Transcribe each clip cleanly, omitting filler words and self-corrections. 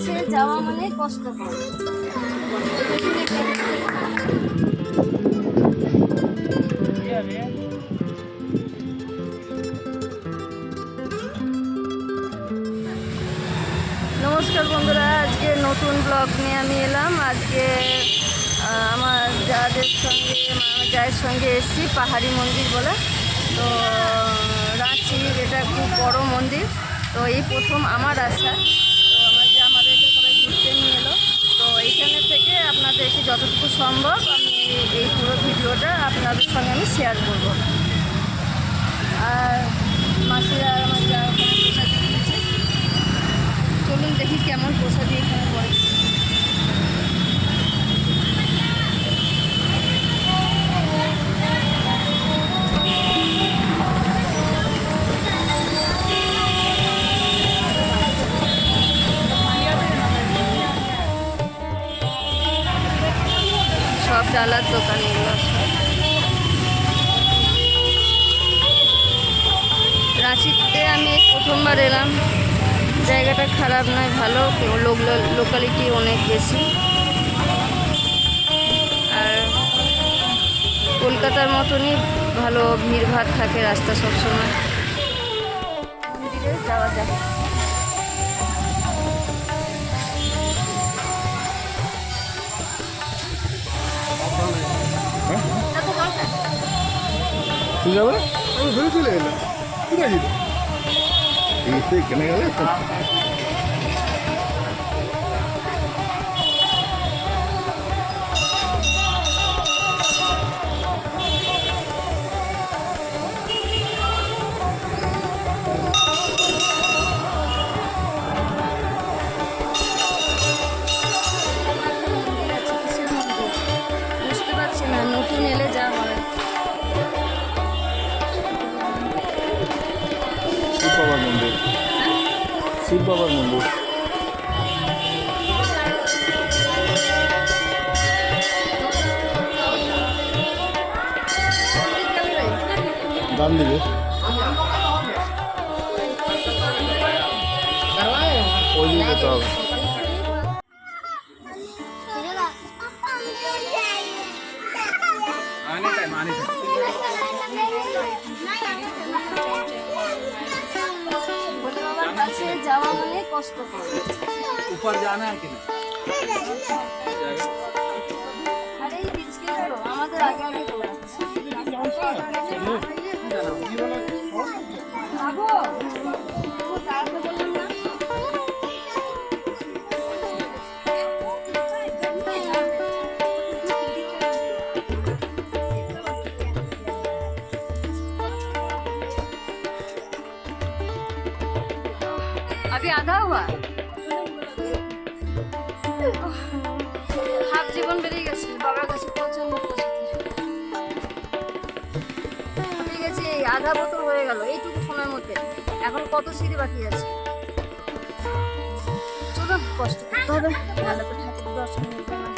কাছে যাওয়া মানে কষ্টকর। নমস্কার বন্ধুরা, আজকে নতুন ব্লগ নিয়ে আমি এলাম। আজকে আমার যাদের সঙ্গে এসেছি পাহাড়ি মন্দির বলে। তো রাঁচির এটা খুব বড় মন্দির। তো এই প্রথম আমার আসা। তো আমাদেরকে সবাই ঘুরতে নিয়ে এলো। তো এইখানে থেকে আপনাদেরকে যতটুকু সম্ভব আমি এই পুরো ভিডিওটা আপনাদের সঙ্গে আমি শেয়ার করব। আর মাসিরা আমার যা ওখানে প্রসাদ দিয়েছে, চলুন দেখি কেমন প্রসাদ এখানে পড়ে। সব ডালার দোকান এগুলো। রাঁচিতে আমি প্রথমবার এলাম। জায়গাটা খারাপ নয়, ভালো, লোকালিটি অনেক বেশি। আর কলকাতার মতনই ভালো ভিড়ভাড় থাকে রাস্তা সবসময়। মন্দিরে যাওয়া যায়। তুই যাবে? আমি ঘুরে চলে এলাম। কোথায় যেতে? এখানে গেলে বুঝতে পারছি না, নতুন এলে যা হয়। শিব বাবার মন্দির, শিব বাবার মন্দির। ডান দিকে ওই দিকে যেতে হবে। কাছে যাওয়া মানে কষ্টকর। ऊपर जाना है कि नहीं? আরে এই বিস্কিটগুলো আমাদের আগে আগে দৌড়াচ্ছে। খাবো? তাড়াতাড়ি বললাম না। अभी आधा हुआ, হাফ জীবন বেরিয়ে গেছে। বাবার কাছে পৌঁছানো ঠিক আছে, এই আধা বোতল হয়ে গেল এইটুকু সময়ের মধ্যে। এখন কত সিঁড়ি বাকি আছে। চলো, কষ্ট করতে হবে, নাহলে তো ঠাকুর দর্শন নিতে না।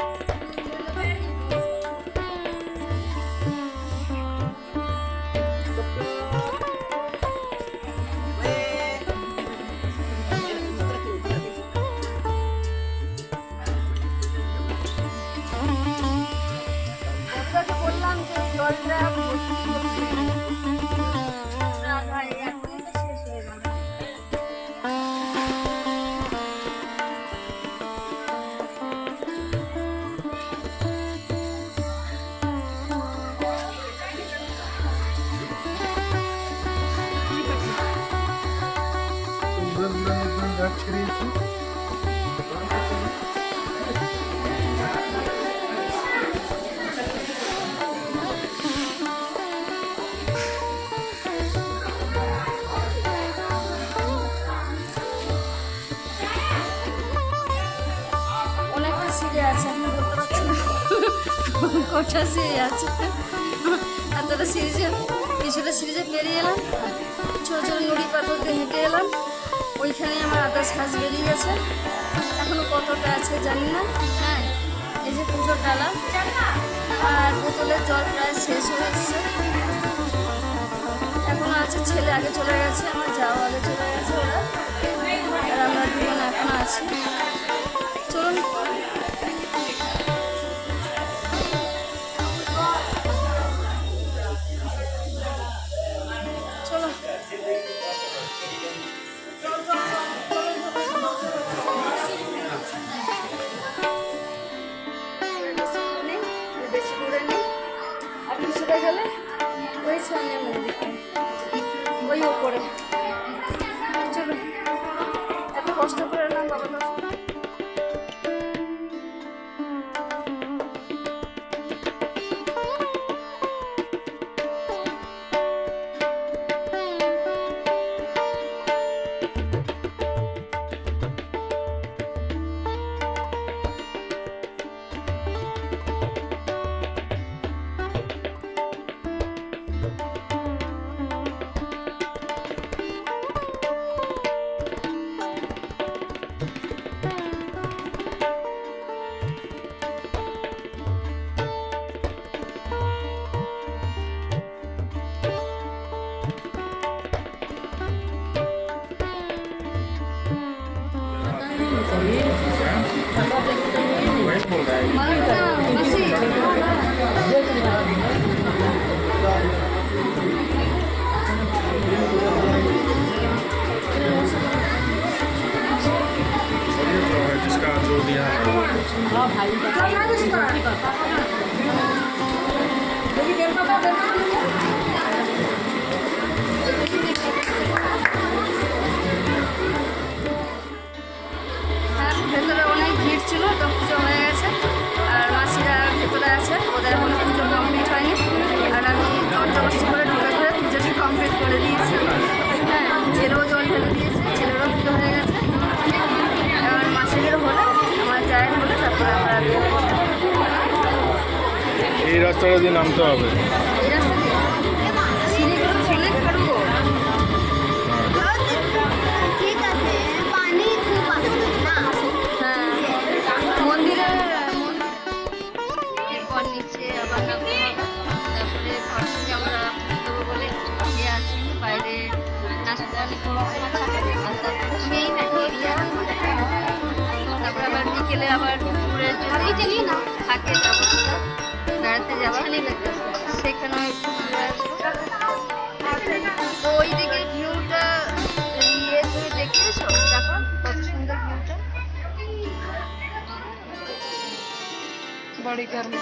বললাম যে জলটা এখনই তো শেষ হয়ে গেল। সিঁড়ি আছে, আমি বলতে পারছি না কটা সিঁড়ি আছে। এতটা সিরিজে কিছুটা সিরিজে পেরিয়ে এলাম। ছোটো ছোটো নুড়ি পাথর দিয়ে হেঁটে এলাম। ওইখানে আমার আধা শ্বাস বেরিয়ে গেছে। এখনো কতটা আছে জানি না। হ্যাঁ, এই যে পুজোর ডালা আর বোতলের জল প্রায় শেষ হয়ে এসছে। এখনো আছে, ছেলে আগে চলে গেছে, আমার যাওয়া আগে চলে গেছে ওরা, আর আমরা দুজন এখন আছি। হ্যাঁ, ভেতরে অনেক ভিড় ছিল, তো পুজো হয়ে গেছে। আর মাসিরা ভেতরে আছে, ওদের এখনো পুজো কমপ্লিট হয়নি। আর আমি জবরদস্তি করে ঢুকে ধরে পুজোটা কমপ্লিট করে দিয়েছি। হ্যাঁ, ছেলেও জল ঢেলে দিয়েছে, ছেলেরও পুজো হয়ে গেছে। এবার মাসিদের হলে, আমার জায়ের হলে, তারপরে আমরা বের হবো। এই রাস্তাটা দিয়ে নামতে হবে। এই রাস্তা দিয়ে সিঁড়িগুলো অনেক খাড়ু গো। ঠিক আছে, পানি খুব আসছে না। হ্যাঁ, মন্দিরের এরপর নিচে আবার নামতে হবে। তারপরে ফার্স্টে আমরা দেবো বলে ইয়ে আছি, বাইরে নাচতে অনেক সেই তারপরে আবার বিকেলে আবার দুপুরে যদি থাকে যাবো বেড়াতে যাবো, সেখানেও একটু ঘুরে আসবো। তো ওই দিকে ভিউটা ইয়ে তুমি দেখিয়েছো, দেখো কত সুন্দর ভিউটা। बड़ी गर्मी